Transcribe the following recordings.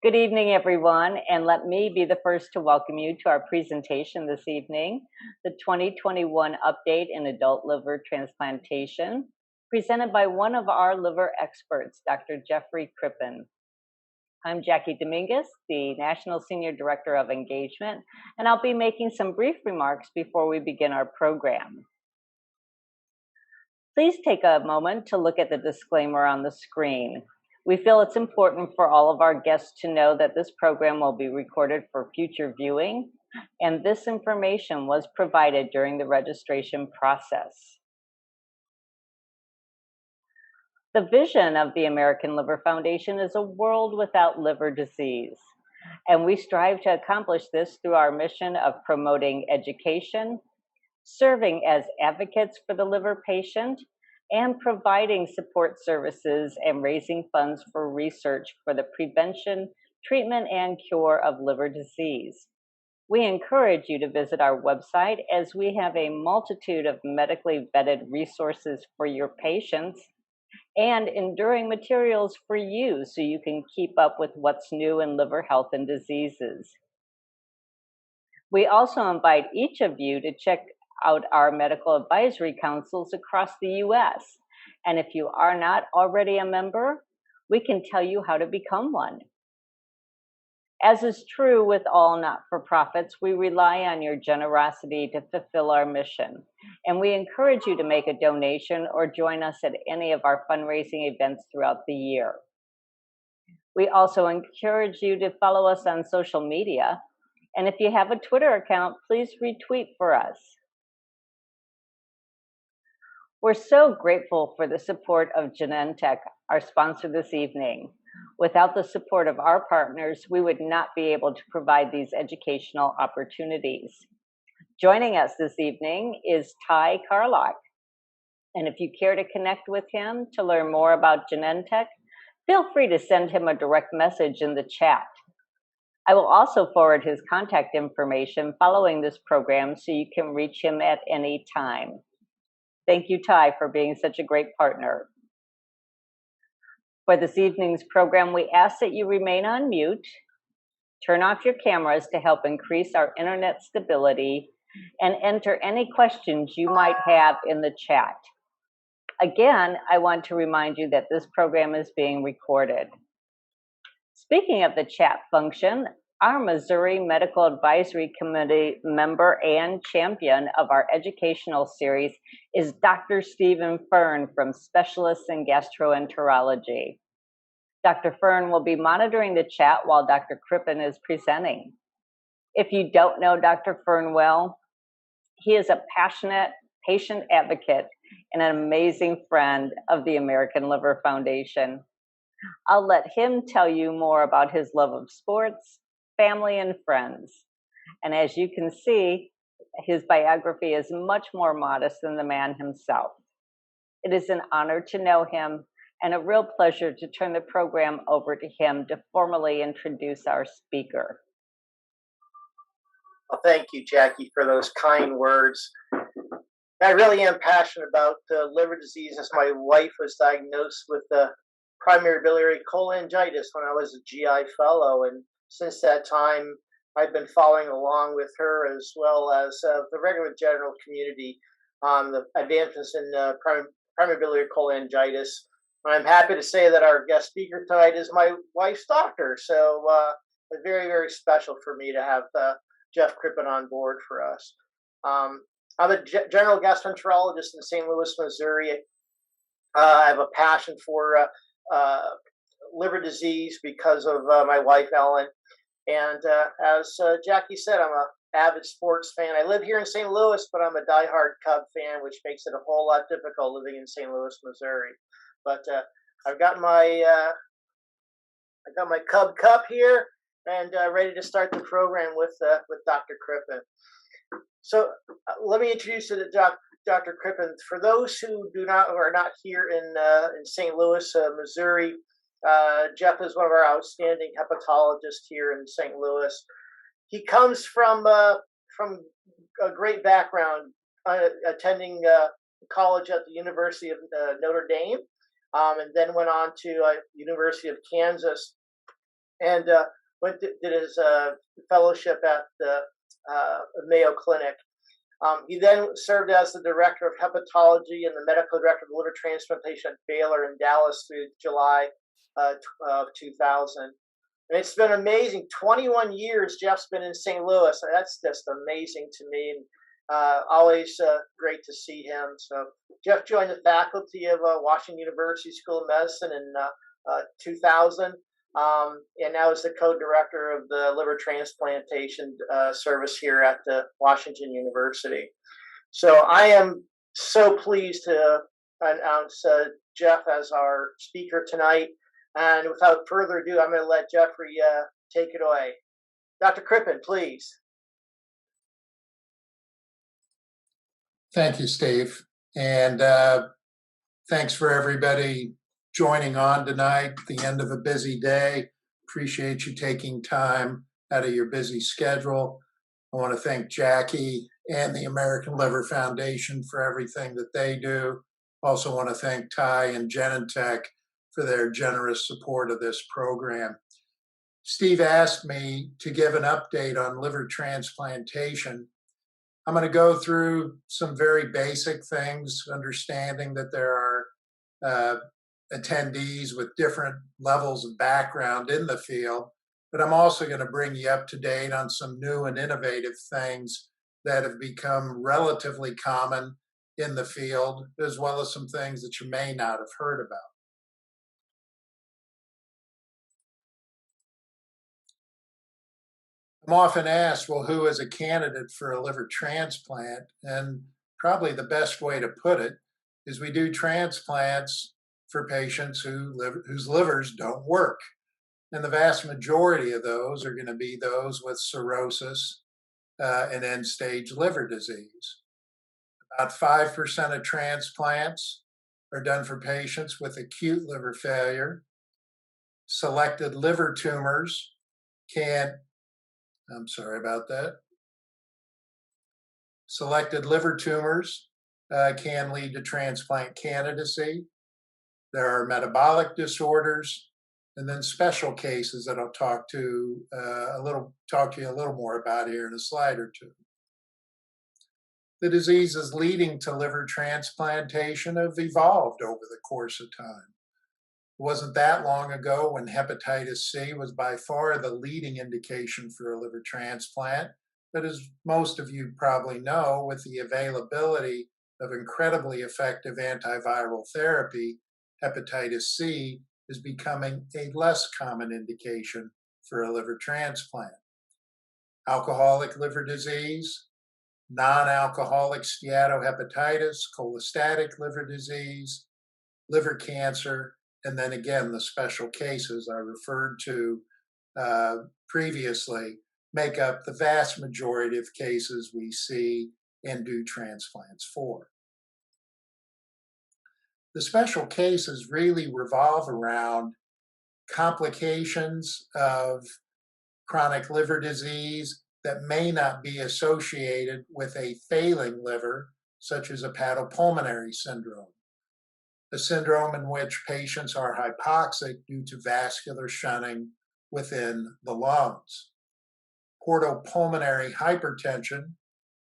Good evening, everyone, and let me be the first to welcome you to our presentation this evening, the 2021 Update in Adult Liver Transplantation, presented by one of our liver experts, Dr. Jeffrey Crippin. I'm Jackie Dominguez, the National Senior Director of Engagement, and I'll be making some brief remarks before we begin our program. Please take a moment to look at the disclaimer on the screen. We feel it's important for all of our guests to know that this program will be recorded for future viewing, and this information was provided during the registration process. The vision of the American Liver Foundation is a world without liver disease, and we strive to accomplish this through our mission of promoting education, serving as advocates for the liver patient, and providing support services and raising funds for research for the prevention, treatment, and cure of liver disease. We encourage you to visit our website as we have a multitude of medically vetted resources for your patients and enduring materials for you so you can keep up with what's new in liver health and diseases. We also invite each of you to check out our medical advisory councils across the U.S. And if you are not already a member, we can tell you how to become one. As is true with all not-for-profits, we rely on your generosity to fulfill our mission. And we encourage you to make a donation or join us at any of our fundraising events throughout the year. We also encourage you to follow us on social media. And if you have a Twitter account, please retweet for us. We're so grateful for the support of Genentech, our sponsor this evening. Without the support of our partners, we would not be able to provide these educational opportunities. Joining us this evening is Ty Carlock. And if you care to connect with him to learn more about Genentech, feel free to send him a direct message in the chat. I will also forward his contact information following this program so you can reach him at any time. Thank you, Ty, for being such a great partner. For this evening's program, we ask that you remain on mute, turn off your cameras to help increase our internet stability, and enter any questions you might have in the chat. Again, I want to remind you that this program is being recorded. Speaking of the chat function, our Missouri Medical Advisory Committee member and champion of our educational series is Dr. Stephen Fern from Specialists in Gastroenterology. Dr. Fern will be monitoring the chat while Dr. Crippin is presenting. If you don't know Dr. Fern well, he is a passionate patient advocate and an amazing friend of the American Liver Foundation. I'll let him tell you more about his love of sports, family, and friends. And as you can see, his biography is much more modest than the man himself. It is an honor to know him and a real pleasure to turn the program over to him to formally introduce our speaker. Well, thank you, Jackie, for those kind words. I really am passionate about liver disease as my wife was diagnosed with primary biliary cholangitis when I was a GI fellow, and since that time, I've been following along with her as well as the regular general community on the advancements in primary biliary cholangitis. And I'm happy to say that our guest speaker tonight is my wife's doctor, so it's very, very special for me to have Jeff Crippin on board for us. I'm a general gastroenterologist in St. Louis, Missouri. I have a passion for liver disease because of my wife, Ellen. And as Jackie said, I'm an avid sports fan. I live here in St. Louis, but I'm a diehard Cub fan, which makes it a whole lot difficult living in St. Louis, Missouri. But I've got my Cub Cup here and ready to start the program with Dr. Crippin. So let me introduce you to Dr. Crippin. For those who are not here in St. Louis, Missouri, Jeff is one of our outstanding hepatologists here in St. Louis. He comes from a great background, attending college at the University of Notre Dame, and then went on to University of Kansas and did his fellowship at the Mayo Clinic. He then served as the director of hepatology and the medical director of liver transplantation at Baylor in Dallas through July of 2000. And it's been amazing. 21 years Jeff's been in St. Louis. That's just amazing to me. And always great to see him. So Jeff joined the faculty of Washington University School of Medicine in 2000. And now is the co-director of the liver transplantation service here at Washington University. So I am so pleased to announce Jeff as our speaker tonight. And without further ado, I'm going to let Jeffrey take it away. Dr. Crippin, please. Thank you, Steve. And thanks for everybody joining on tonight at the end of a busy day. Appreciate you taking time out of your busy schedule. I want to thank Jackie and the American Liver Foundation for everything that they do. Also want to thank Ty and Genentech for their generous support of this program. Steve asked me to give an update on liver transplantation. I'm going to go through some very basic things, understanding that there are attendees with different levels of background in the field, but I'm also going to bring you up to date on some new and innovative things that have become relatively common in the field, as well as some things that you may not have heard about. I'm often asked, well, who is a candidate for a liver transplant? And probably the best way to put it is we do transplants for patients whose livers don't work. And the vast majority of those are going to be those with cirrhosis and end-stage liver disease. About 5% of transplants are done for patients with acute liver failure. Selected liver tumors Selected liver tumors can lead to transplant candidacy. There are metabolic disorders, and then special cases that I'll talk to you a little more about here in a slide or two. The diseases leading to liver transplantation have evolved over the course of time. It wasn't that long ago when hepatitis C was by far the leading indication for a liver transplant. But as most of you probably know, with the availability of incredibly effective antiviral therapy, hepatitis C is becoming a less common indication for a liver transplant. Alcoholic liver disease, non-alcoholic steatohepatitis, cholestatic liver disease, liver cancer, and then again, the special cases I referred to previously make up the vast majority of cases we see and do transplants for. The special cases really revolve around complications of chronic liver disease that may not be associated with a failing liver, such as hepatopulmonary syndrome, a syndrome in which patients are hypoxic due to vascular shunting within the lungs. Portopulmonary hypertension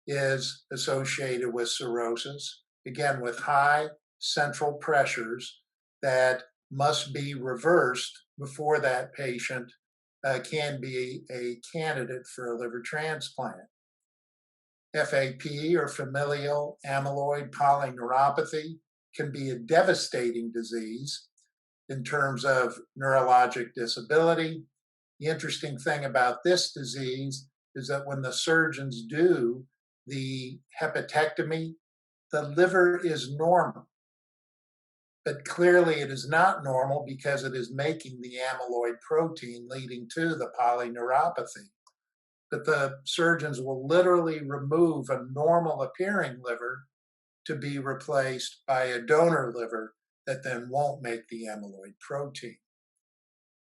is associated with cirrhosis, again with high central pressures that must be reversed before that patient can be a candidate for a liver transplant. FAP, or familial amyloid polyneuropathy, can be a devastating disease in terms of neurologic disability. The interesting thing about this disease is that when the surgeons do the hepatectomy, the liver is normal. But clearly it is not normal because it is making the amyloid protein leading to the polyneuropathy. But the surgeons will literally remove a normal appearing liver to be replaced by a donor liver that then won't make the amyloid protein.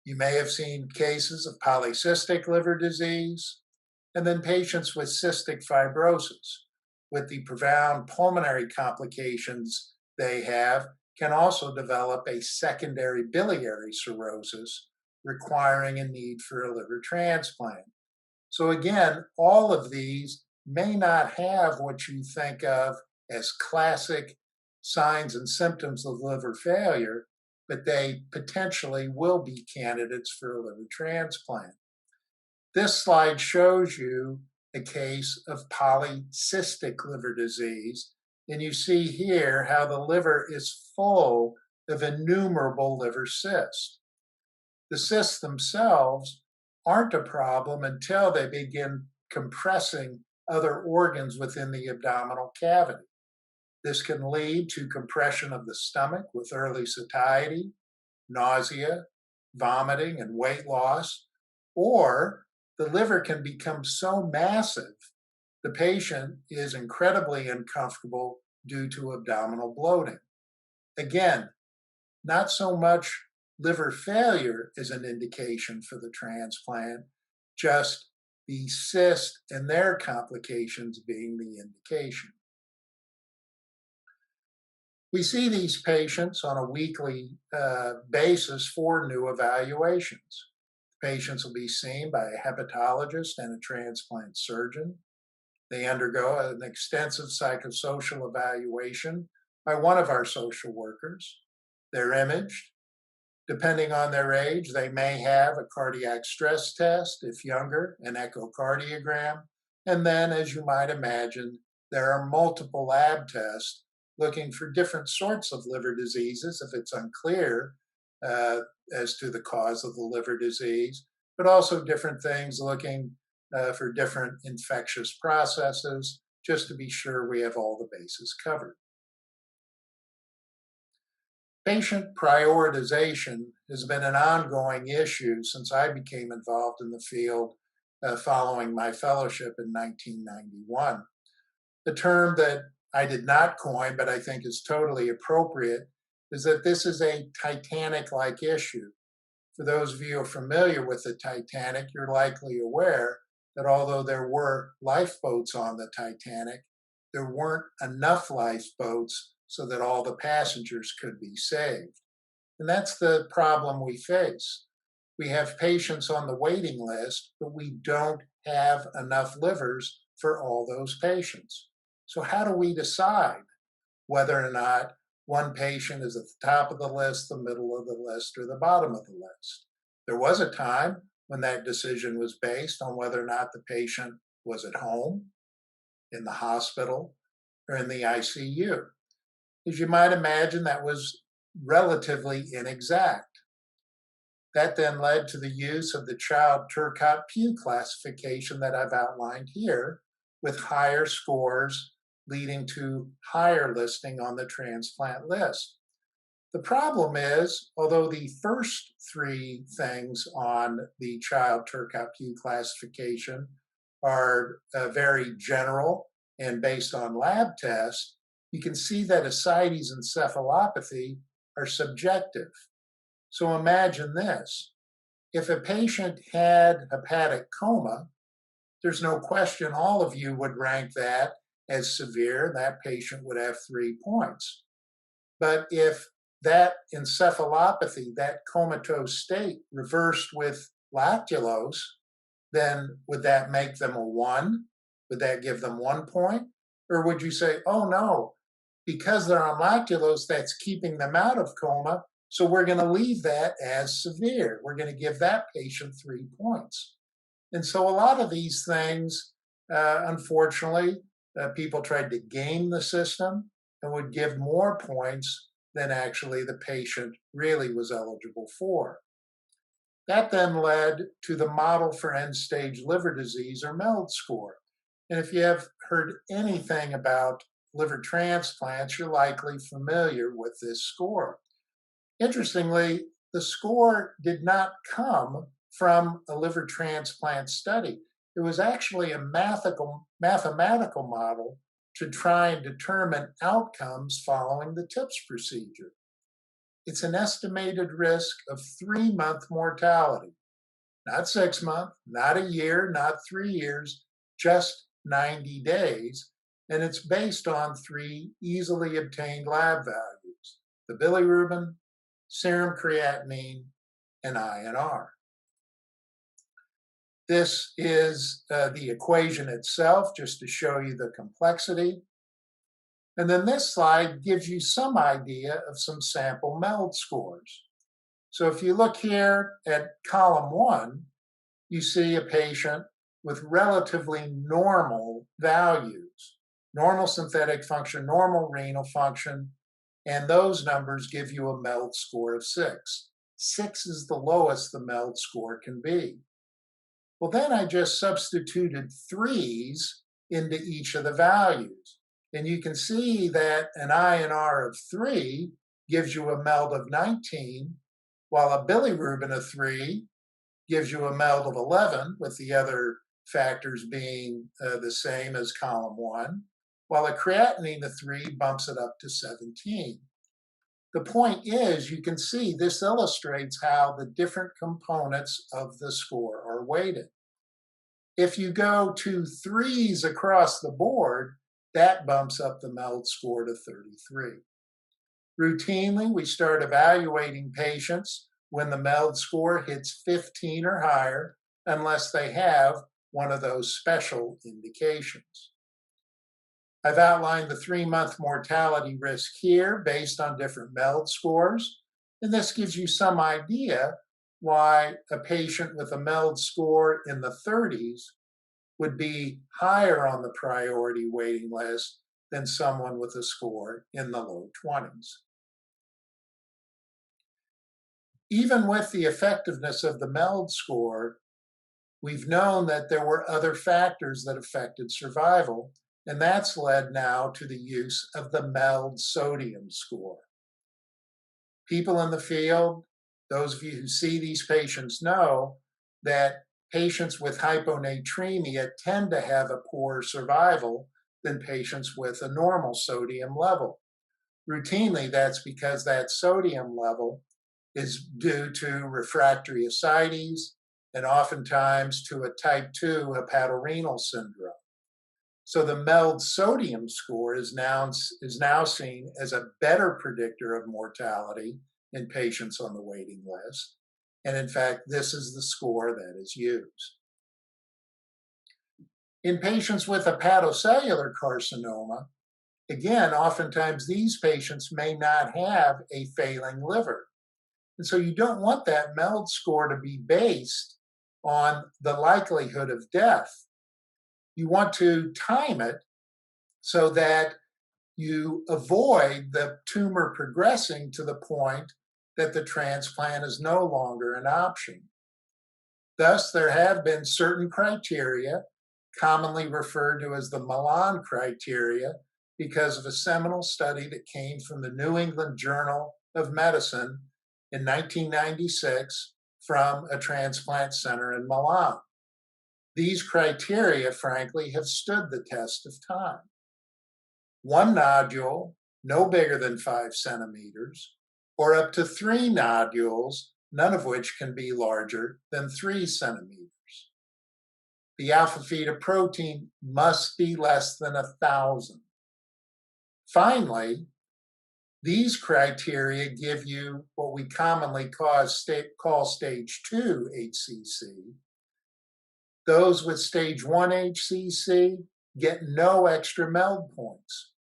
You may have seen cases of polycystic liver disease, and then patients with cystic fibrosis, with the profound pulmonary complications they have, can also develop a secondary biliary cirrhosis, requiring a need for a liver transplant. So again, all of these may not have what you think of as classic signs and symptoms of liver failure, but they potentially will be candidates for a liver transplant. This slide shows you a case of polycystic liver disease, and you see here how the liver is full of innumerable liver cysts. The cysts themselves aren't a problem until they begin compressing other organs within the abdominal cavity. This can lead to compression of the stomach with early satiety, nausea, vomiting, and weight loss, or the liver can become so massive the patient is incredibly uncomfortable due to abdominal bloating. Again, not so much liver failure is an indication for the transplant, just the cyst and their complications being the indication. We see these patients on a weekly basis for new evaluations. Patients will be seen by a hepatologist and a transplant surgeon. They undergo an extensive psychosocial evaluation by one of our social workers. They're imaged. Depending on their age, they may have a cardiac stress test, if younger, an echocardiogram, and then, as you might imagine, there are multiple lab tests looking for different sorts of liver diseases if it's unclear as to the cause of the liver disease, but also different things looking for different infectious processes, just to be sure we have all the bases covered. Patient prioritization has been an ongoing issue since I became involved in the field following my fellowship in 1991. The term that I did not coin, but I think is totally appropriate, is that this is a Titanic-like issue. For those of you who are familiar with the Titanic, you're likely aware that although there were lifeboats on the Titanic, there weren't enough lifeboats so that all the passengers could be saved. And that's the problem we face. We have patients on the waiting list, but we don't have enough livers for all those patients. So how do we decide whether or not one patient is at the top of the list, the middle of the list, or the bottom of the list? There was a time when that decision was based on whether or not the patient was at home, in the hospital, or in the ICU. As you might imagine, that was relatively inexact. That then led to the use of the Child-Turcotte-Pugh classification that I've outlined here, with higher scores leading to higher listing on the transplant list. The problem is, although the first three things on the Child-Turcotte-Pugh classification are very general and based on lab tests, you can see that ascites and encephalopathy are subjective. So imagine this. If a patient had hepatic coma, there's no question all of you would rank that as severe. That patient would have 3 points. But if that encephalopathy, that comatose state, reversed with lactulose, then would that make them a 1? Would that give them 1 point? Or would you say, oh no, because they're on lactulose, that's keeping them out of coma, so we're going to leave that as severe. We're going to give that patient 3 points. And so a lot of these things, unfortunately, people tried to game the system and would give more points than actually the patient really was eligible for. That then led to the model for end-stage liver disease, or MELD score. And if you have heard anything about liver transplants, you're likely familiar with this score. Interestingly, the score did not come from a liver transplant study. It was actually a mathematical model to try and determine outcomes following the TIPS procedure. It's an estimated risk of 3-month mortality, not 6 months, not a year, not 3 years, just 90 days. And it's based on 3 easily obtained lab values: the bilirubin, serum creatinine, and INR. This is the equation itself, just to show you the complexity. And then this slide gives you some idea of some sample MELD scores. So if you look here at column 1, you see a patient with relatively normal values, normal synthetic function, normal renal function, and those numbers give you a MELD score of 6. 6 is the lowest the MELD score can be. Well, then I just substituted 3s into each of the values. And you can see that an INR of 3 gives you a MELD of 19, while a bilirubin of 3 gives you a MELD of 11, with the other factors being the same as column 1, while a creatinine of 3 bumps it up to 17. The point is, you can see this illustrates how the different components of the score are weighted. If you go to 3s across the board, that bumps up the MELD score to 33. Routinely, we start evaluating patients when the MELD score hits 15 or higher, unless they have one of those special indications. I've outlined the 3-month mortality risk here based on different MELD scores, and this gives you some idea why a patient with a MELD score in the 30s would be higher on the priority waiting list than someone with a score in the low 20s. Even with the effectiveness of the MELD score, we've known that there were other factors that affected survival, and that's led now to the use of the MELD sodium score. People in the field, those of you who see these patients, know that patients with hyponatremia tend to have a poorer survival than patients with a normal sodium level. Routinely, that's because that sodium level is due to refractory ascites and oftentimes to a type 2 hepatorenal syndrome. So the MELD sodium score is now seen as a better predictor of mortality in patients on the waiting list. And in fact, this is the score that is used. In patients with hepatocellular carcinoma, again, oftentimes these patients may not have a failing liver. And so you don't want that MELD score to be based on the likelihood of death. You want to time it so that you avoid the tumor progressing to the point that the transplant is no longer an option. Thus, there have been certain criteria, commonly referred to as the Milan criteria, because of a seminal study that came from the New England Journal of Medicine in 1996 from a transplant center in Milan. These criteria, frankly, have stood the test of time. 1 nodule, no bigger than 5 centimeters, or up to 3 nodules, none of which can be larger than 3 centimeters. The alpha fetoprotein must be less than 1,000. Finally, these criteria give you what we commonly call stage 2 HCC. Those with stage 1 HCC get no extra MELD points.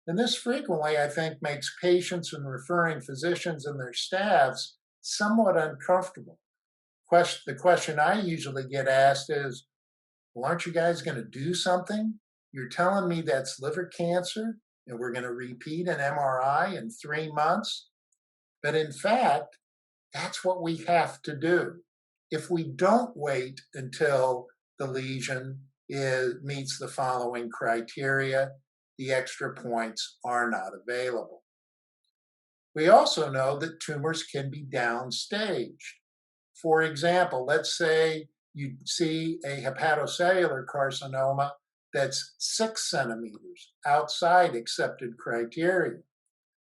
And this frequently, I think, makes patients and referring physicians and their staffs somewhat uncomfortable. The question I usually get asked is, well, aren't you guys going to do something? You're telling me that's liver cancer and we're going to repeat an MRI in 3 months? But in fact, that's what we have to do. If we don't wait until the lesion meets the following criteria, the extra points are not available. We also know that tumors can be downstage. For example, let's say you see a hepatocellular carcinoma that's 6 centimeters outside accepted criteria.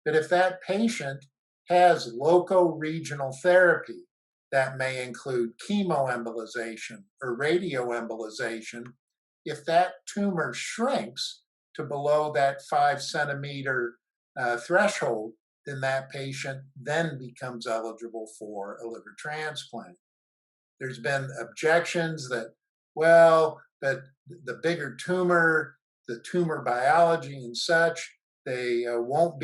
But if that patient has loco-regional therapy, that may include chemoembolization or radioembolization, if that tumor shrinks to below that 5 centimeter threshold, then that patient then becomes eligible for a liver transplant. There's been objections that, well, that the bigger tumor, the tumor biology and such, they won't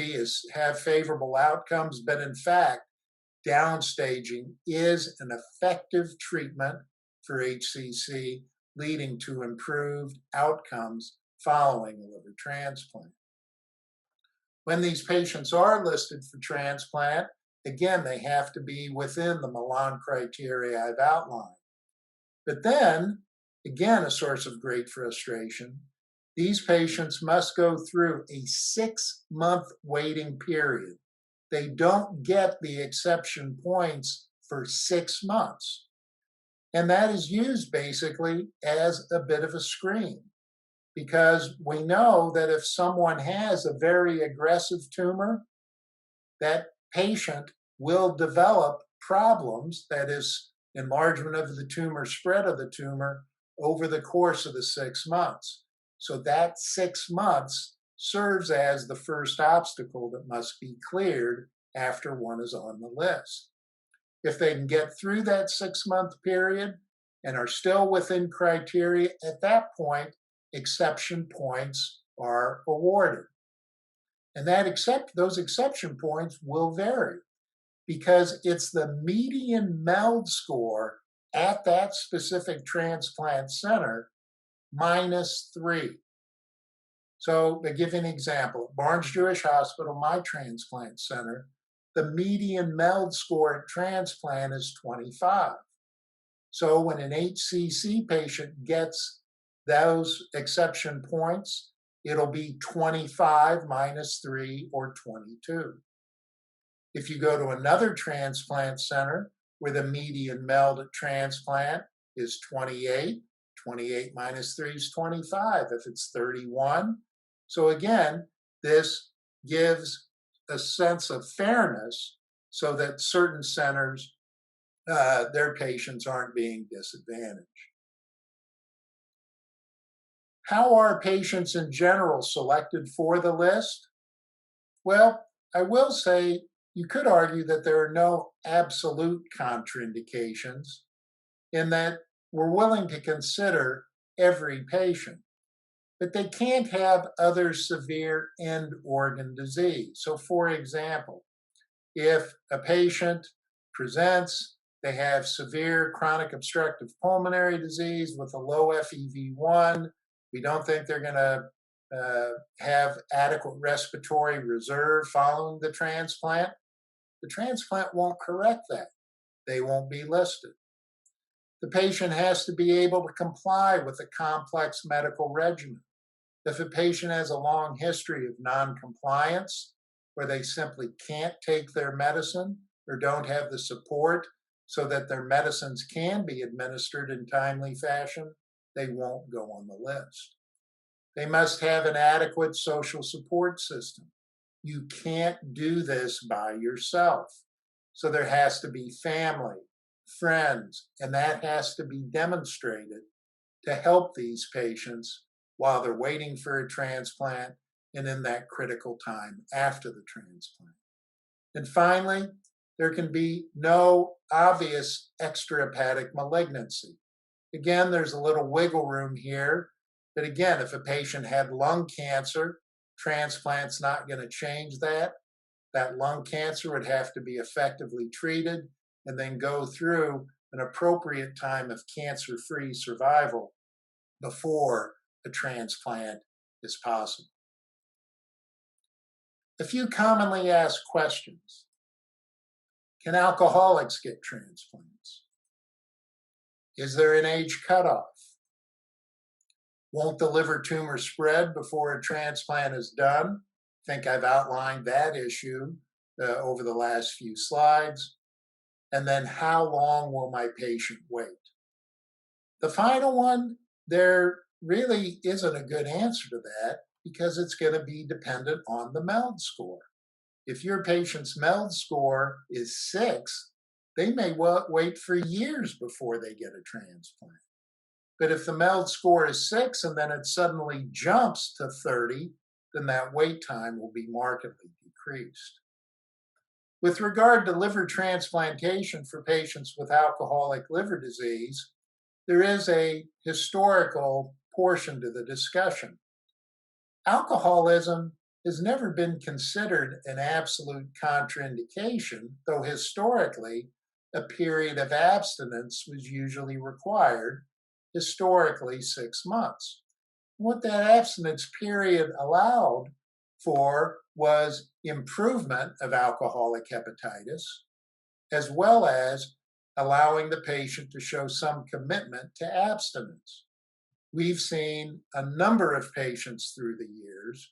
have favorable outcomes. But in fact, downstaging is an effective treatment for HCC, leading to improved outcomes following a liver transplant. When these patients are listed for transplant, again, they have to be within the Milan criteria I've outlined. But then, again, a source of great frustration, these patients must go through a 6-month waiting period. They don't get the exception points for 6 months. And that is used basically as a bit of a screen, because we know that if someone has a very aggressive tumor, that patient will develop problems, that is, enlargement of the tumor, spread of the tumor, over the course of the 6 months. So that 6 months serves as the first obstacle that must be cleared after one is on the list. If they can get through that 6-month period and are still within criteria, at that point, exception points are awarded. And those exception points will vary, because it's the median MELD score at that specific transplant center -3. So to give you an example, at Barnes Jewish Hospital, my transplant center, the median MELD score at transplant is 25. So when an HCC patient gets those exception points, it'll be 25 -3 or 22. If you go to another transplant center where the median MELD at transplant is 28, 28 -3 is 25 if it's 31. So again, this gives a sense of fairness so that certain centers, their patients aren't being disadvantaged. How are patients in general selected for the list? Well, I will say you could argue that there are no absolute contraindications, in that we're willing to consider every patient, but they can't have other severe end organ disease. So for example, if a patient presents, they have severe chronic obstructive pulmonary disease with a low FEV1, we don't think they're going to have adequate respiratory reserve following the transplant won't correct that. They won't be listed. The patient has to be able to comply with a complex medical regimen. If a patient has a long history of noncompliance, where they simply can't take their medicine or don't have the support so that their medicines can be administered in timely fashion, they won't go on the list. They must have an adequate social support system. You can't do this by yourself. So there has to be family, friends, and that has to be demonstrated to help these patients while they're waiting for a transplant and in that critical time after the transplant. And finally, there can be no obvious extrahepatic malignancy. Again, there's a little wiggle room here, but again, if a patient had lung cancer, transplant's not going to change that. That lung cancer would have to be effectively treated and then go through an appropriate time of cancer-free survival before a transplant is possible. A few commonly asked questions. Can alcoholics get transplants? Is there an age cutoff? Won't the liver tumor spread before a transplant is done? I think I've outlined that issue over the last few slides. And then how long will my patient wait? The final one, there really isn't a good answer to that because it's going to be dependent on the MELD score. If your patient's MELD score is 6, they may wait for years before they get a transplant. But if the MELD score is 6 and then it suddenly jumps to 30, then that wait time will be markedly decreased. With regard to liver transplantation for patients with alcoholic liver disease, there is a historical portion to the discussion. Alcoholism has never been considered an absolute contraindication, though historically a period of abstinence was usually required, historically 6 months. What that abstinence period allowed for was improvement of alcoholic hepatitis, as well as allowing the patient to show some commitment to abstinence. We've seen a number of patients through the years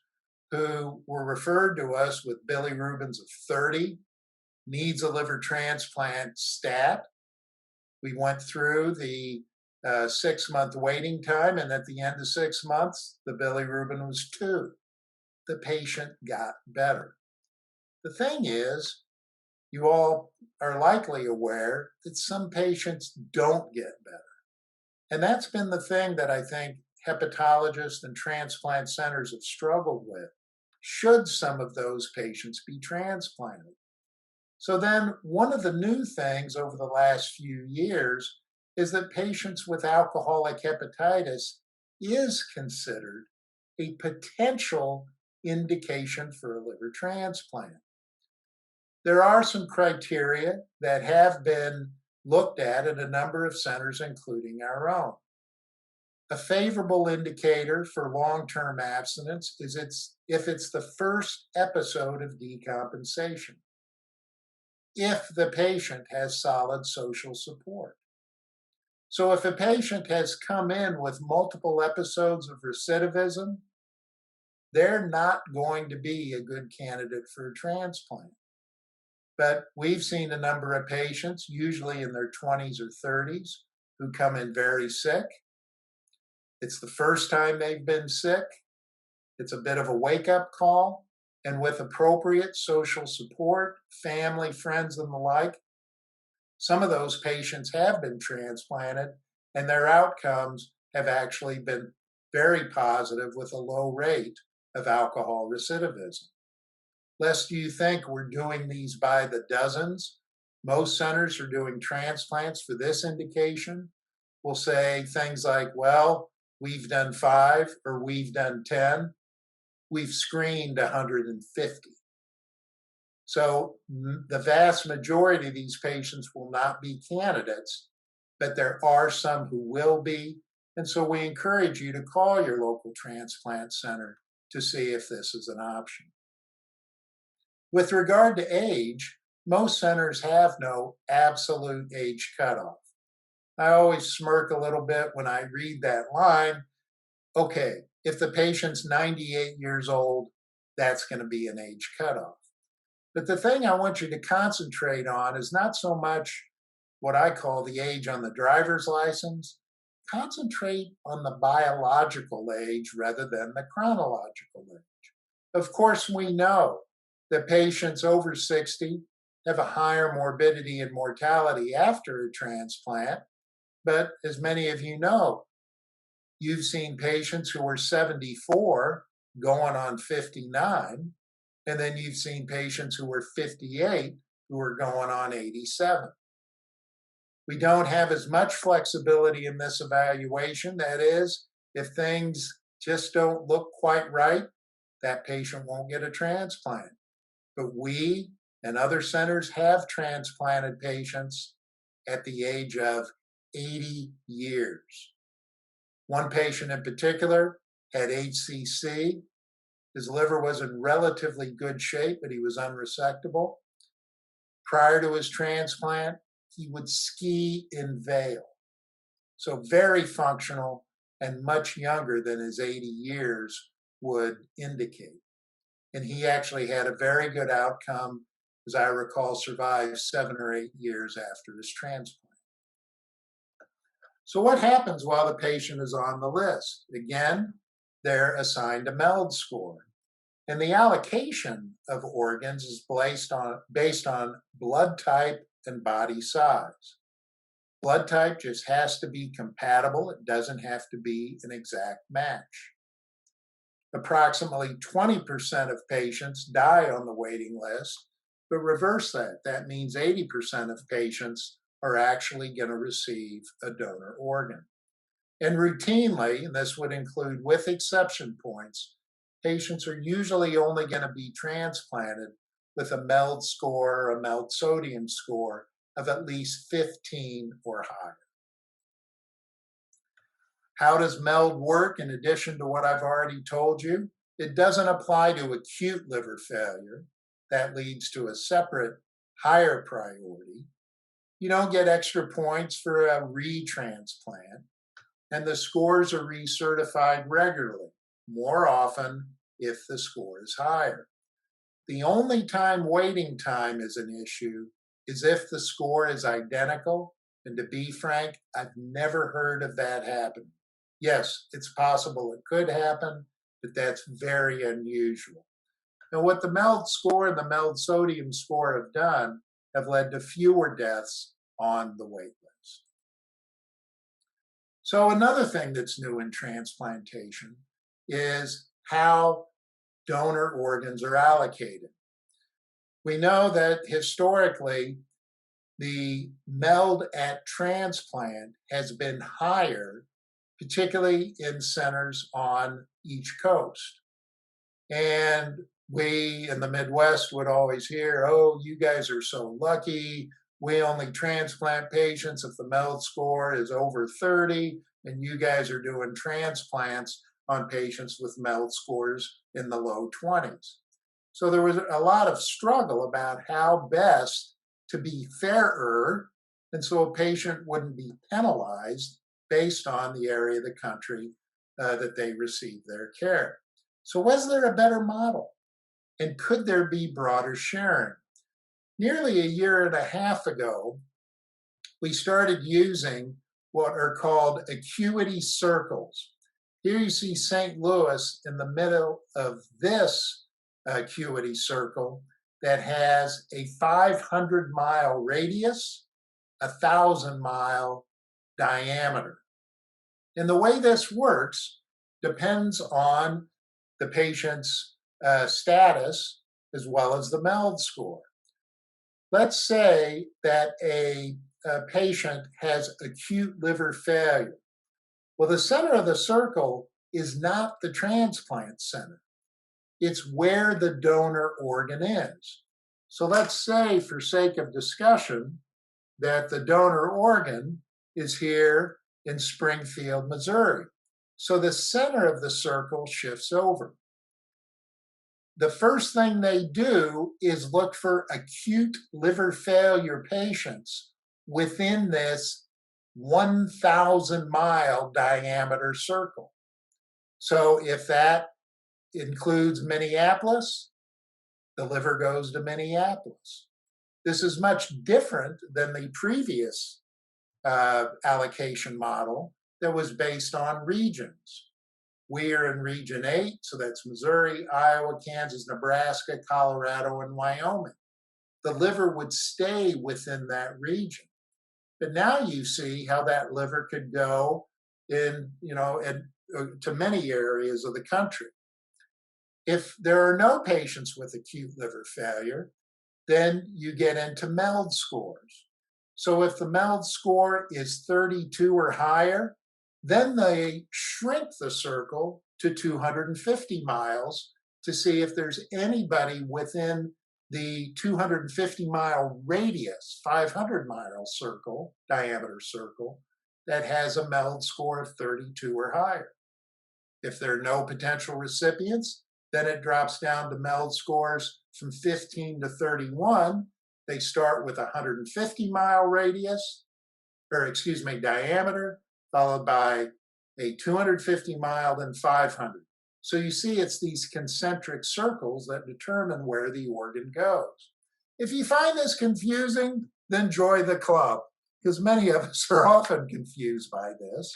who were referred to us with bilirubins of 30, needs a liver transplant stat. We went through the 6-month waiting time, and at the end of 6 months, the bilirubin was 2. The patient got better. The thing is, you all are likely aware that some patients don't get better. And that's been the thing that I think hepatologists and transplant centers have struggled with. Should some of those patients be transplanted? So then one of the new things over the last few years is that patients with alcoholic hepatitis is considered a potential indication for a liver transplant. There are some criteria that have been looked at a number of centers, including our own. A favorable indicator for long-term abstinence is if it's the first episode of decompensation, if the patient has solid social support. So if a patient has come in with multiple episodes of recidivism, they're not going to be a good candidate for a transplant. But we've seen a number of patients, usually in their 20s or 30s, who come in very sick. It's the first time they've been sick. It's a bit of a wake-up call. And with appropriate social support, family, friends, and the like, some of those patients have been transplanted, and their outcomes have actually been very positive with a low rate of alcohol recidivism. Lest you think we're doing these by the dozens, most centers are doing transplants for this indication. We'll say things like, well, we've done 5 or we've done 10. We've screened 150. So the vast majority of these patients will not be candidates, but there are some who will be. And so we encourage you to call your local transplant center to see if this is an option. With regard to age, most centers have no absolute age cutoff. I always smirk a little bit when I read that line. Okay, if the patient's 98 years old, that's going to be an age cutoff. But the thing I want you to concentrate on is not so much what I call the age on the driver's license. Concentrate on the biological age rather than the chronological age. Of course, we know that patients over 60 have a higher morbidity and mortality after a transplant. But as many of you know, you've seen patients who are 74 going on 59, and then you've seen patients who are 58 who are going on 87. We don't have as much flexibility in this evaluation. That is, if things just don't look quite right, that patient won't get a transplant. But we and other centers have transplanted patients at the age of 80 years. One patient in particular had HCC. His liver was in relatively good shape, but he was unresectable. Prior to his transplant, he would ski in Vail. So very functional and much younger than his 80 years would indicate. And he actually had a very good outcome, as I recall, survived 7 or 8 years after his transplant. So what happens while the patient is on the list? Again, they're assigned a MELD score. And the allocation of organs is based on blood type and body size. Blood type just has to be compatible. It doesn't have to be an exact match. Approximately 20% of patients die on the waiting list But reverse that. That means 80% of patients are actually going to receive a donor organ. And routinely, and this would include with exception points, patients are usually only going to be transplanted with a MELD score, a MELD sodium score of at least 15 or higher. How does MELD work in addition to what I've already told you? It doesn't apply to acute liver failure. That leads to a separate higher priority. You don't get extra points for a retransplant, and the scores are recertified regularly, more often if the score is higher. The only time waiting time is an issue is if the score is identical, and to be frank, I've never heard of that happening. Yes, it's possible it could happen, but that's very unusual. And what the MELD score and the MELD sodium score have done have led to fewer deaths on the wait list. So another thing that's new in transplantation is how donor organs are allocated. We know that historically, the MELD at transplant has been higher, particularly in centers on each coast. And we in the Midwest would always hear, oh, you guys are so lucky. We only transplant patients if the MELD score is over 30, and you guys are doing transplants on patients with MELD scores in the low 20s. So there was a lot of struggle about how best to be fairer, and so a patient wouldn't be penalized based on the area of the country that they received their care. So was there a better model? And could there be broader sharing? Nearly a year and a half ago, we started using what are called acuity circles. Here you see St. Louis in the middle of this acuity circle that has a 500-mile radius, 1,000-mile diameter. And the way this works depends on the patient's status as well as the MELD score. Let's say that a patient has acute liver failure. Well, the center of the circle is not the transplant center. It's where the donor organ is. So let's say, for sake of discussion, that the donor organ is here in Springfield, Missouri. So the center of the circle shifts over. The first thing they do is look for acute liver failure patients within this 1,000-mile diameter circle. So if that includes Minneapolis, the liver goes to Minneapolis. This is much different than the previous allocation model that was based on regions. We are in Region 8, so that's Missouri, Iowa, Kansas, Nebraska, Colorado, and Wyoming. The liver would stay within that region. But now you see how that liver could go in, to many areas of the country. If there are no patients with acute liver failure, then you get into MELD scores. So if the MELD score is 32 or higher, then they shrink the circle to 250 miles to see if there's anybody within the 250-mile radius, 500-mile circle, diameter circle, that has a MELD score of 32 or higher. If there are no potential recipients, then it drops down to MELD scores from 15 to 31. They start with a 150-mile radius, diameter, followed by a 250-mile, then 500. So you see it's these concentric circles that determine where the organ goes. If you find this confusing, then join the club, because many of us are often confused by this.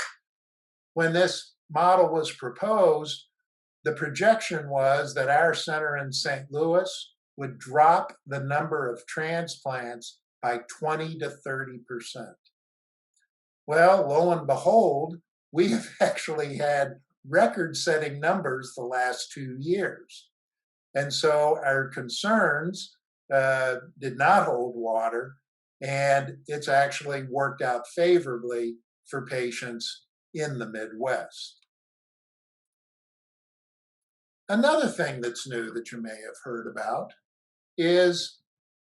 When this model was proposed, the projection was that our center in St. Louis would drop the number of transplants by 20 to 30%. Well, lo and behold, we have actually had record-setting numbers the last 2 years. And so our concerns did not hold water, and it's actually worked out favorably for patients in the Midwest. Another thing that's new that you may have heard about is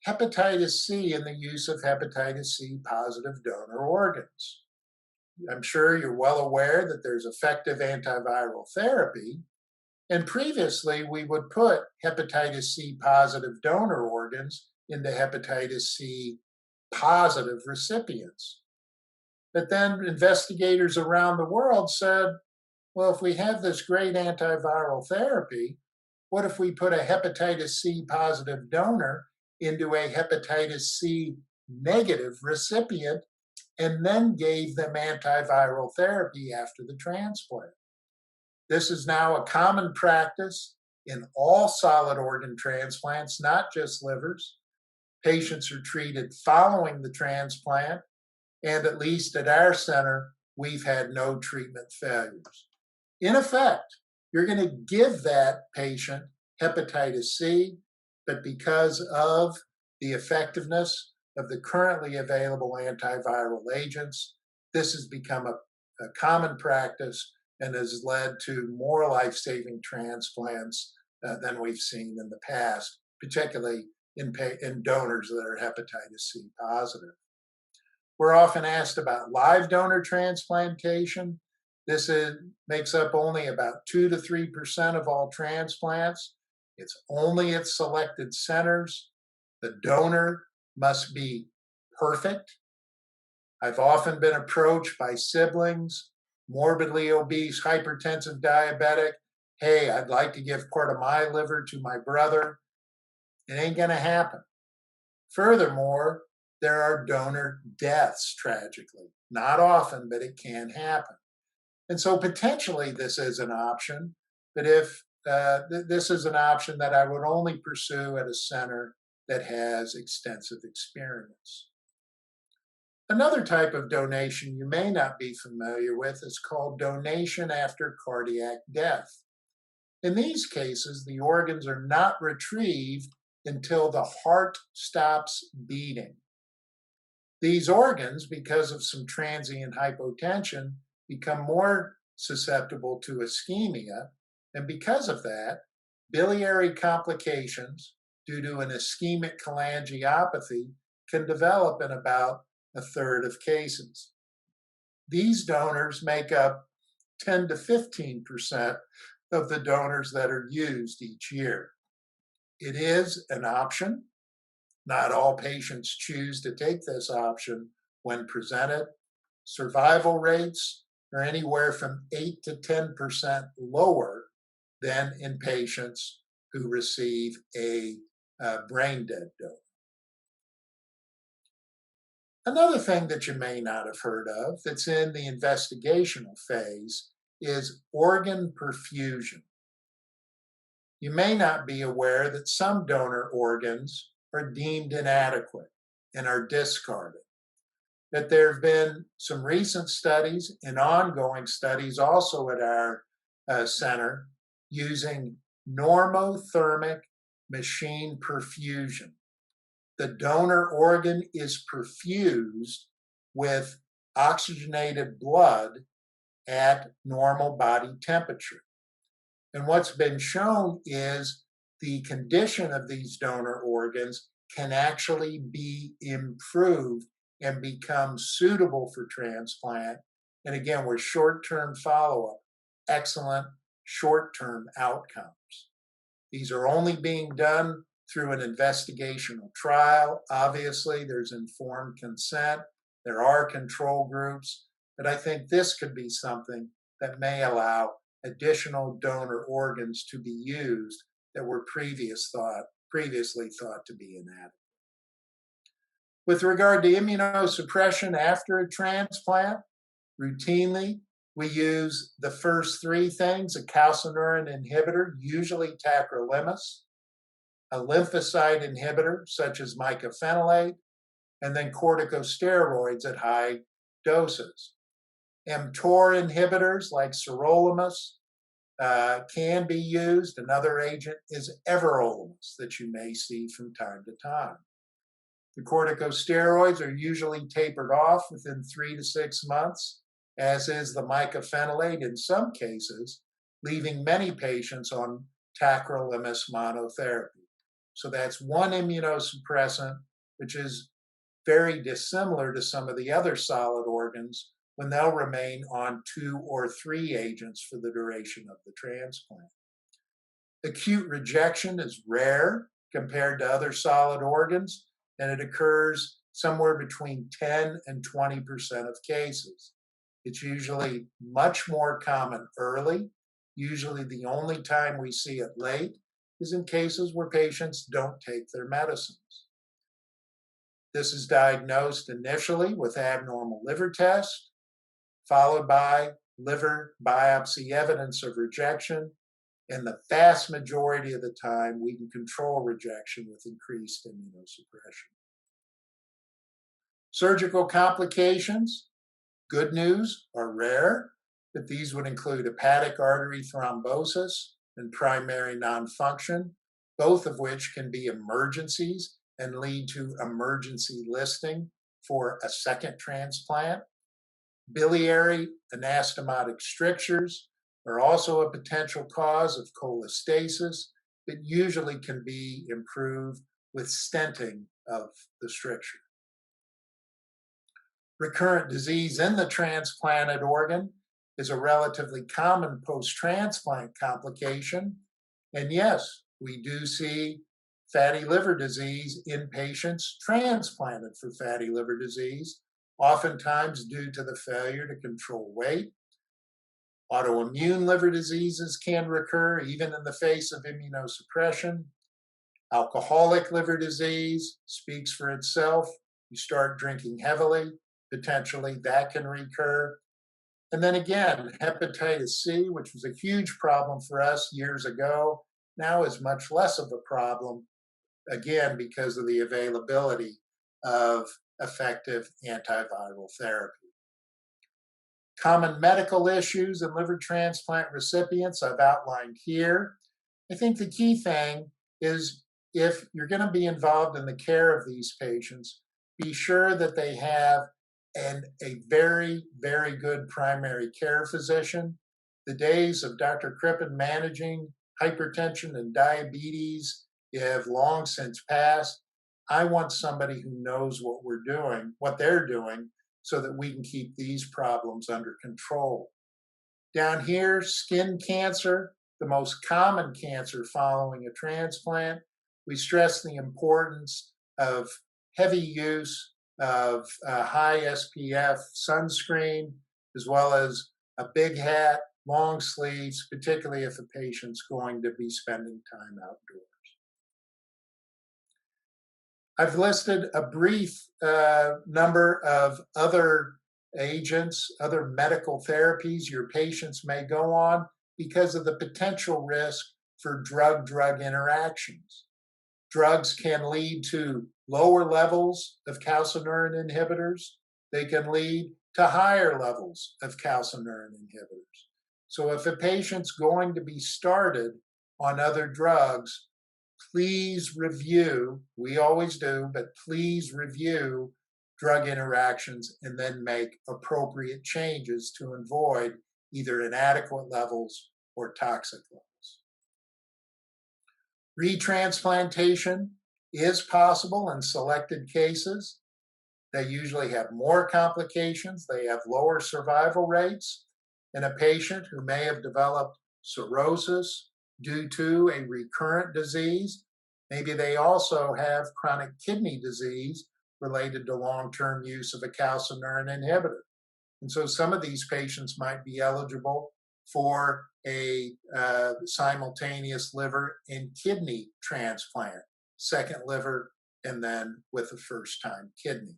hepatitis C and the use of hepatitis C positive donor organs. I'm sure you're well aware that there's effective antiviral therapy, and previously we would put hepatitis C positive donor organs into hepatitis C positive recipients. But then investigators around the world said, well, if we have this great antiviral therapy, what if we put a hepatitis C positive donor into a hepatitis C negative recipient and then gave them antiviral therapy after the transplant? This is now a common practice in all solid organ transplants, not just livers. Patients are treated following the transplant, and at least at our center, we've had no treatment failures. In effect, you're going to give that patient hepatitis C, but because of the effectiveness of the currently available antiviral agents, this has become a common practice and has led to more life-saving transplants than we've seen in the past, particularly in donors that are hepatitis C positive. We're often asked about live donor transplantation. This makes up only about 2 to 3% of all transplants. It's only at selected centers. The donor must be perfect. I've often been approached by siblings, morbidly obese, hypertensive diabetic. Hey, I'd like to give part of my liver to my brother. It ain't going to happen. Furthermore, there are donor deaths, tragically. Not often, but it can happen. And so potentially this is an option, but if this is an option that I would only pursue at a center that has extensive experience. Another type of donation you may not be familiar with is called donation after cardiac death. In these cases, the organs are not retrieved until the heart stops beating. These organs, because of some transient hypotension, become more susceptible to ischemia, and because of that, biliary complications due to an ischemic cholangiopathy can develop in about a third of cases. These donors make up 10 to 15% of the donors that are used each year. It is an option. Not all patients choose to take this option when presented. Survival rates are anywhere from 8 to 10% lower than in patients who receive a brain dead donor. Another thing that you may not have heard of that's in the investigational phase is organ perfusion. You may not be aware that some donor organs are deemed inadequate and are discarded. That there have been some recent studies and ongoing studies also at our center using normothermic machine perfusion. The donor organ is perfused with oxygenated blood at normal body temperature. And what's been shown is the condition of these donor organs can actually be improved and become suitable for transplant. And again, with short-term follow-up, excellent short-term outcomes. These are only being done through an investigational trial. Obviously, there's informed consent. There are control groups. But I think this could be something that may allow additional donor organs to be used that were previously thought to be inadequate. With regard to immunosuppression after a transplant, routinely we use the first three things: a calcineurin inhibitor, usually tacrolimus, a lymphocyte inhibitor such as mycophenolate, and then corticosteroids at high doses. mTOR inhibitors like sirolimus, can be used. Another agent is everolimus that you may see from time to time. The corticosteroids are usually tapered off within 3 to 6 months, as is the mycophenolate in some cases, leaving many patients on tacrolimus monotherapy. So that's one immunosuppressant, which is very dissimilar to some of the other solid organs when they'll remain on 2 or 3 agents for the duration of the transplant. Acute rejection is rare compared to other solid organs, and it occurs somewhere between 10 and 20% of cases. It's usually much more common early. Usually the only time we see it late is in cases where patients don't take their medicines. This is diagnosed initially with abnormal liver tests, followed by liver biopsy evidence of rejection, and the vast majority of the time we can control rejection with increased immunosuppression. Surgical complications, good news, are rare, but these would include hepatic artery thrombosis and primary nonfunction, both of which can be emergencies and lead to emergency listing for a second transplant. Biliary anastomotic strictures are also a potential cause of cholestasis, but usually can be improved with stenting of the stricture. Recurrent disease in the transplanted organ is a relatively common post-transplant complication. And yes, we do see fatty liver disease in patients transplanted for fatty liver disease, oftentimes due to the failure to control weight. Autoimmune liver diseases can recur even in the face of immunosuppression. Alcoholic liver disease speaks for itself. You start drinking heavily, potentially that can recur. And then again, hepatitis C, which was a huge problem for us years ago, now is much less of a problem, again, because of the availability of effective antiviral therapy. Common medical issues in liver transplant recipients I've outlined here. I think the key thing is if you're going to be involved in the care of these patients, be sure that they have a very, very good primary care physician. The days of Dr. Crippin managing hypertension and diabetes have long since passed. I want somebody who knows what they're doing, so that we can keep these problems under control. Down here, skin cancer, the most common cancer following a transplant. We stress the importance of heavy use of high SPF sunscreen, as well as a big hat, long sleeves, particularly if a patient's going to be spending time outdoors. I've listed a brief number of other agents, other medical therapies your patients may go on because of the potential risk for drug-drug interactions. Drugs can lead to lower levels of calcineurin inhibitors. They can lead to higher levels of calcineurin inhibitors. So if a patient's going to be started on other drugs, please review, we always do, but please review drug interactions and then make appropriate changes to avoid either inadequate levels or toxic levels. Retransplantation is possible in selected cases. They usually have more complications. They have lower survival rates. In a patient who may have developed cirrhosis due to a recurrent disease, maybe they also have chronic kidney disease related to long-term use of a calcineurin inhibitor. And so some of these patients might be eligible for a simultaneous liver and kidney transplant, second liver, and then with a first-time kidney.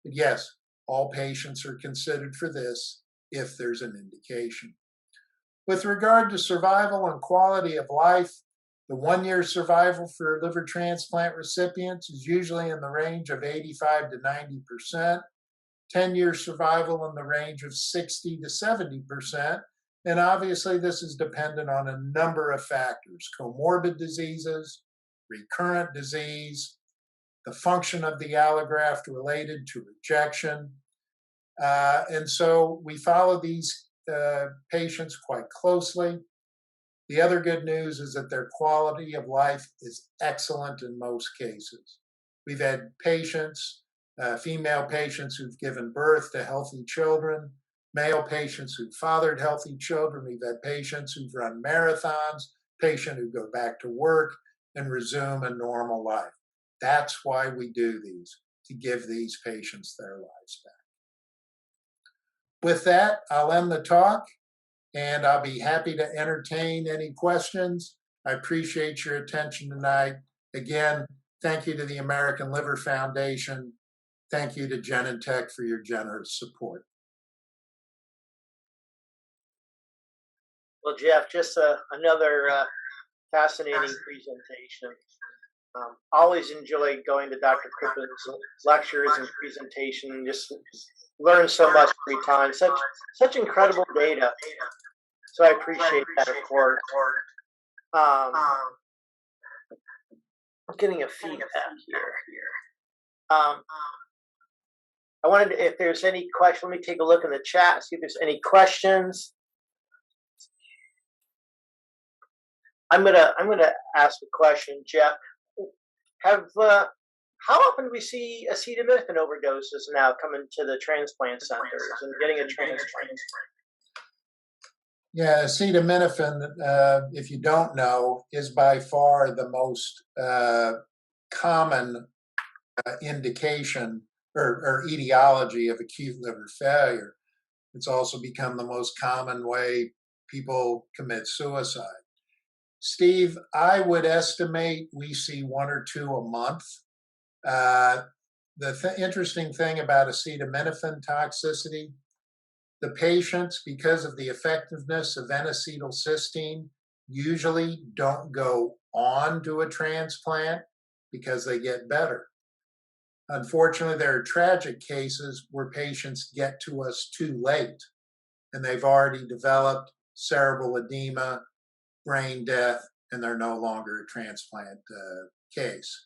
But yes, all patients are considered for this if there's an indication. With regard to survival and quality of life, the 1-year survival for liver transplant recipients is usually in the range of 85 to 90%, 10-year survival in the range of 60 to 70%, And obviously, this is dependent on a number of factors: comorbid diseases, recurrent disease, the function of the allograft related to rejection. And so we follow these patients quite closely. The other good news is that their quality of life is excellent in most cases. We've had patients, female patients who've given birth to healthy children, male patients who've fathered healthy children. We've had patients who've run marathons, patients who go back to work and resume a normal life. That's why we do these, to give these patients their lives back. With that, I'll end the talk, and I'll be happy to entertain any questions. I appreciate your attention tonight. Again, thank you to the American Liver Foundation. Thank you to Genentech for your generous support. Well, Jeff, just another fascinating presentation. Always enjoy going to Dr. Crippin's lectures and presentation, and just learn so much every time. Such incredible data. So I appreciate that, of course. I'm getting a feedback here. I wanted to, if there's any question, let me take a look in the chat, see if there's any questions. I'm gonna ask a question, Jeff. How often do we see acetaminophen overdoses now coming to the transplant centers and getting a transplant? Yeah, acetaminophen, if you don't know, is by far the most common indication or etiology of acute liver failure. It's also become the most common way people commit suicide. Steve, I would estimate we see 1 or 2 a month. The interesting thing about acetaminophen toxicity, the patients, because of the effectiveness of N-acetylcysteine, usually don't go on to a transplant because they get better. Unfortunately, there are tragic cases where patients get to us too late and they've already developed cerebral edema, brain death, and they're no longer a transplant case.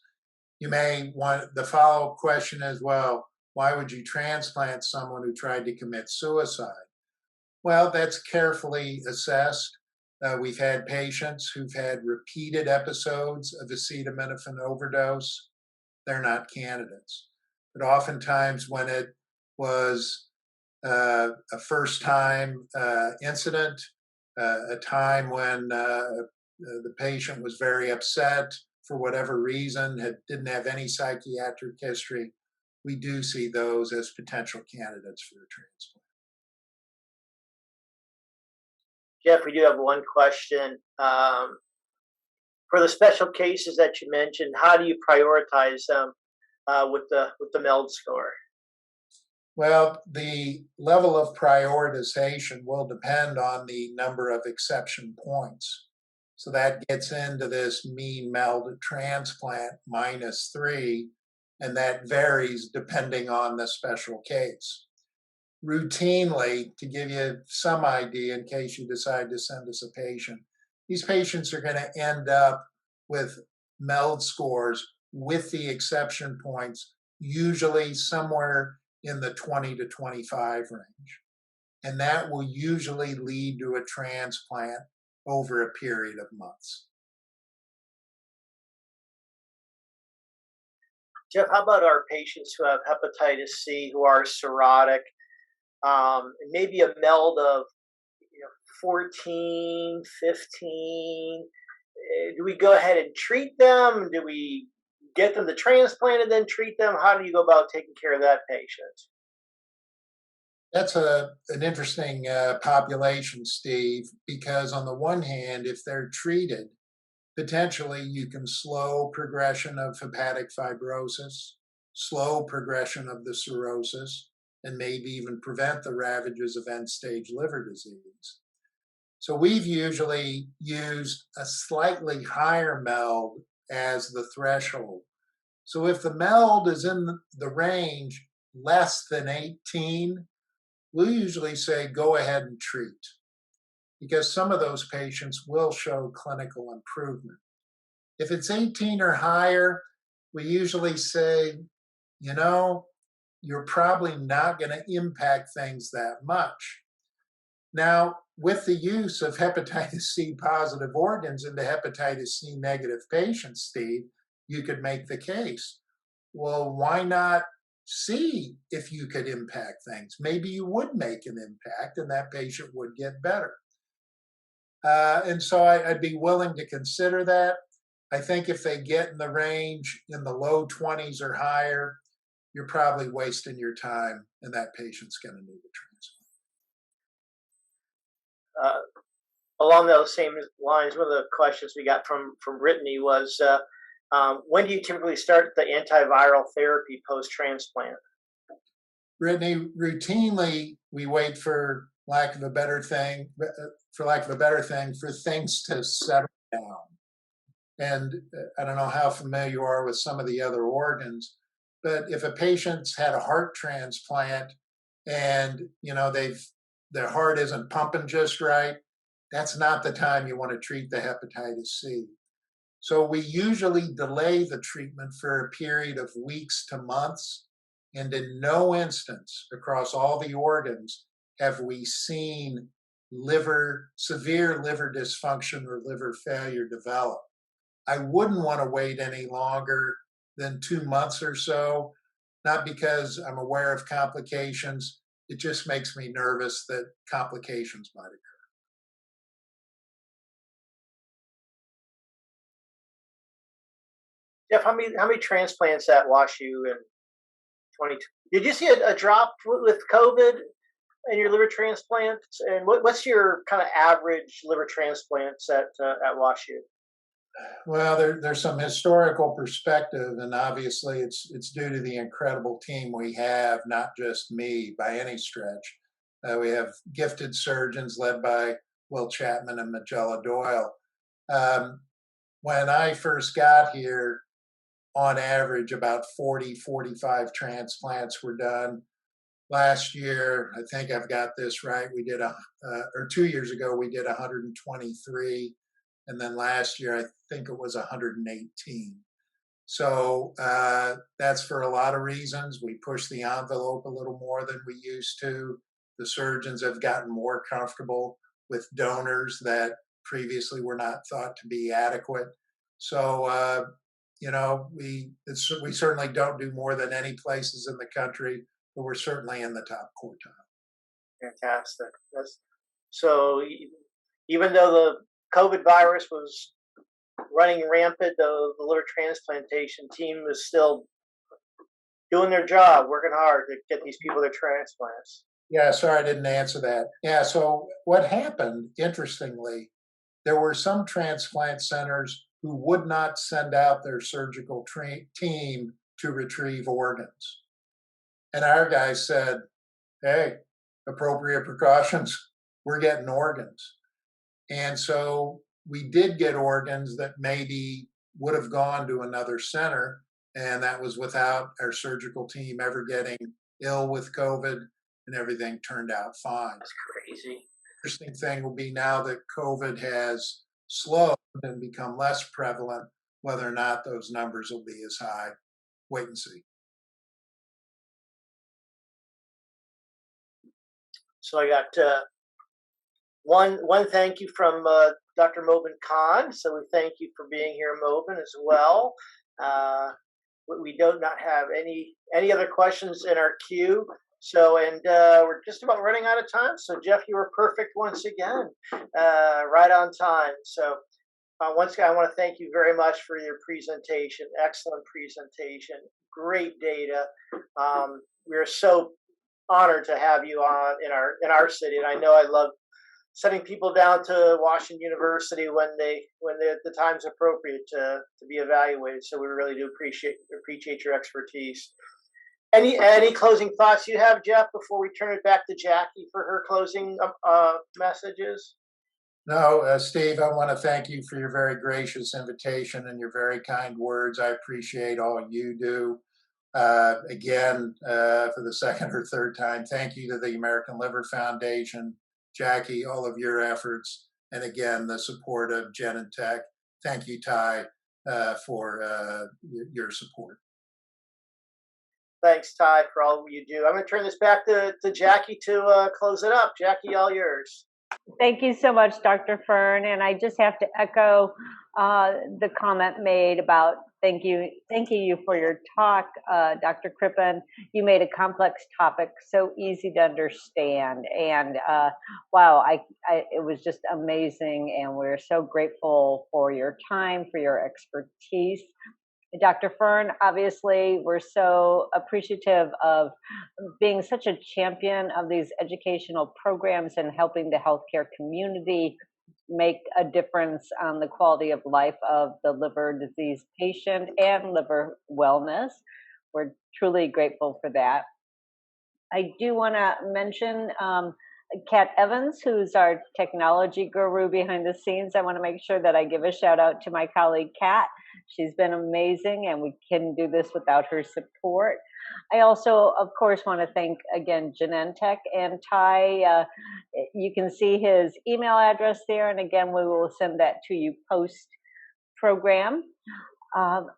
You may want, the follow-up question is, well, why would you transplant someone who tried to commit suicide? Well, that's carefully assessed. We've had patients who've had repeated episodes of acetaminophen overdose. They're not candidates. But oftentimes when it was a first-time incident, a time when the patient was very upset for whatever reason, didn't have any psychiatric history, we do see those as potential candidates for a transplant. Jeff, we do have one question. For the special cases that you mentioned, how do you prioritize them with the MELD score? Well, the level of prioritization will depend on the number of exception points. So that gets into this mean MELD transplant -3, and that varies depending on the special case. Routinely, to give you some idea in case you decide to send us a patient, these patients are going to end up with MELD scores with the exception points, usually somewhere in the 20 to 25 range. And that will usually lead to a transplant over a period of months. Jeff, how about our patients who have hepatitis C, who are cirrhotic, and maybe a MELD of 14, 15? Do we go ahead and treat them? Do we get them to transplant and then treat them? How do you go about taking care of that patient? That's an interesting population, Steve, because on the one hand, if they're treated, potentially you can slow progression of hepatic fibrosis, slow progression of the cirrhosis, and maybe even prevent the ravages of end-stage liver disease. So we've usually used a slightly higher MELD as the threshold. So if the MELD is in the range less than 18, we'll usually say go ahead and treat. because some of those patients will show clinical improvement. If it's 18 or higher, we usually say, you know, you're probably not going to impact things that much. Now, with the use of hepatitis C positive organs into hepatitis C negative patients, Steve, you could make the case. Well, why not see if you could impact things? Maybe you would make an impact and that patient would get better. And so I'd be willing to consider that. I think if they get in the range in the low 20s or higher, you're probably wasting your time and that patient's going to need a transplant. Along those same lines, one of the questions we got from Brittany was, when do you typically start the antiviral therapy post-transplant? Brittany, routinely we wait for lack of a better thing, for things to settle down. And I don't know how familiar you are with some of the other organs, but if a patient's had a heart transplant and their heart isn't pumping just right, that's not the time you want to treat the hepatitis C. So we usually delay the treatment for a period of weeks to months, and in no instance across all the organs have we seen severe liver dysfunction or liver failure develop. I wouldn't want to wait any longer than 2 months or so, not because I'm aware of complications. It just makes me nervous that complications might occur. Jeff, how many transplants at WashU in 2020? Did you see a drop with COVID in your liver transplants? And what's your kind of average liver transplants at WashU? Well, there's some historical perspective, and obviously it's due to the incredible team we have, not just me by any stretch. We have gifted surgeons led by Will Chapman and Magella Doyle. When I first got here, on average, about 40, 45 transplants were done. Last year, I think I've got this right, we did, or 2 years ago, we did 123. And then last year, I think it was 118. So that's for a lot of reasons. We pushed the envelope a little more than we used to. The surgeons have gotten more comfortable with donors that previously were not thought to be adequate. So, we certainly don't do more than any places in the country, but we're certainly in the top quartile. Fantastic. So even though the COVID virus was running rampant, the liver transplantation team was still doing their job, working hard to get these people their transplants. Yeah, sorry I didn't answer that. Yeah, so what happened, interestingly, there were some transplant centers who would not send out their surgical team to retrieve organs. And our guys said, hey, appropriate precautions, we're getting organs. And so we did get organs that maybe would have gone to another center, and that was without our surgical team ever getting ill with COVID, and everything turned out fine. That's crazy. Interesting thing will be now that COVID has slowed and become less prevalent, whether or not those numbers will be as high. Wait and see. So I got one thank you from Dr. Mobin Khan. So we thank you for being here, Mobin, as well. We do not have any other questions in our queue. So, and we're just about running out of time. So, Jeff, you were perfect once again, right on time. So, once again, I want to thank you very much for your presentation. Excellent presentation. Great data. We are so honored to have you on in our city, and I know I love sending people down to Washington University when the time's appropriate to be evaluated. So we really do appreciate your expertise. Any closing thoughts you have, Jeff, before we turn it back to Jackie for her closing messages? No, Steve, I want to thank you for your very gracious invitation and your very kind words. I appreciate all you do. Again, for the second or third time, thank you to the American Liver Foundation. Jackie, all of your efforts, and again, the support of Genentech. Thank you, Ty, for your support. Thanks, Ty, for all you do. I'm going to turn this back to Jackie to close it up. Jackie, all yours. Thank you so much, Dr. Fern. And I just have to echo the comment made about thanking you for your talk, Dr. Crippin. You made a complex topic so easy to understand. And wow, it was just amazing. And we're so grateful for your time, for your expertise. Dr. Fern, obviously, we're so appreciative of being such a champion of these educational programs and helping the healthcare community make a difference on the quality of life of the liver disease patient and liver wellness. We're truly grateful for that. I do want to mention Kat Evans, who's our technology guru behind the scenes. I want to make sure that I give a shout out to my colleague, Kat. She's been amazing, and we couldn't do this without her support. I also, of course, want to thank, again, Genentech and Ty. You can see his email address there, and again, we will send that to you post-program.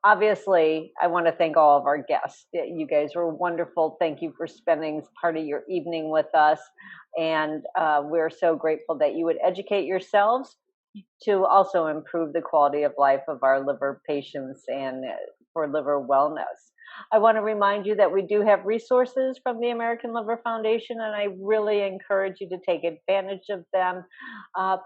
Obviously, I want to thank all of our guests. You guys were wonderful. Thank you for spending part of your evening with us. And we're so grateful that you would educate yourselves to also improve the quality of life of our liver patients and for liver wellness. I want to remind you that we do have resources from the American Liver Foundation, and I really encourage you to take advantage of them.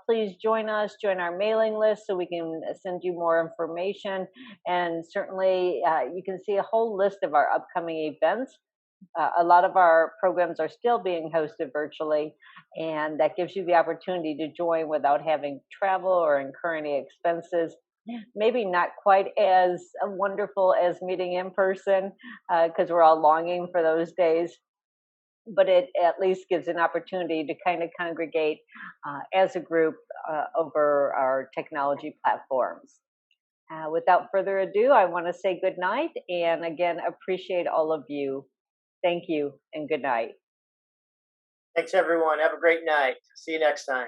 Please join us, join our mailing list so we can send you more information. And certainly you can see a whole list of our upcoming events. A lot of our programs are still being hosted virtually, and that gives you the opportunity to join without having to travel or incur any expenses. Maybe not quite as wonderful as meeting in person because we're all longing for those days, but it at least gives an opportunity to kind of congregate as a group over our technology platforms. Without further ado, I want to say good night and again appreciate all of you. Thank you and good night. Thanks, everyone. Have a great night. See you next time.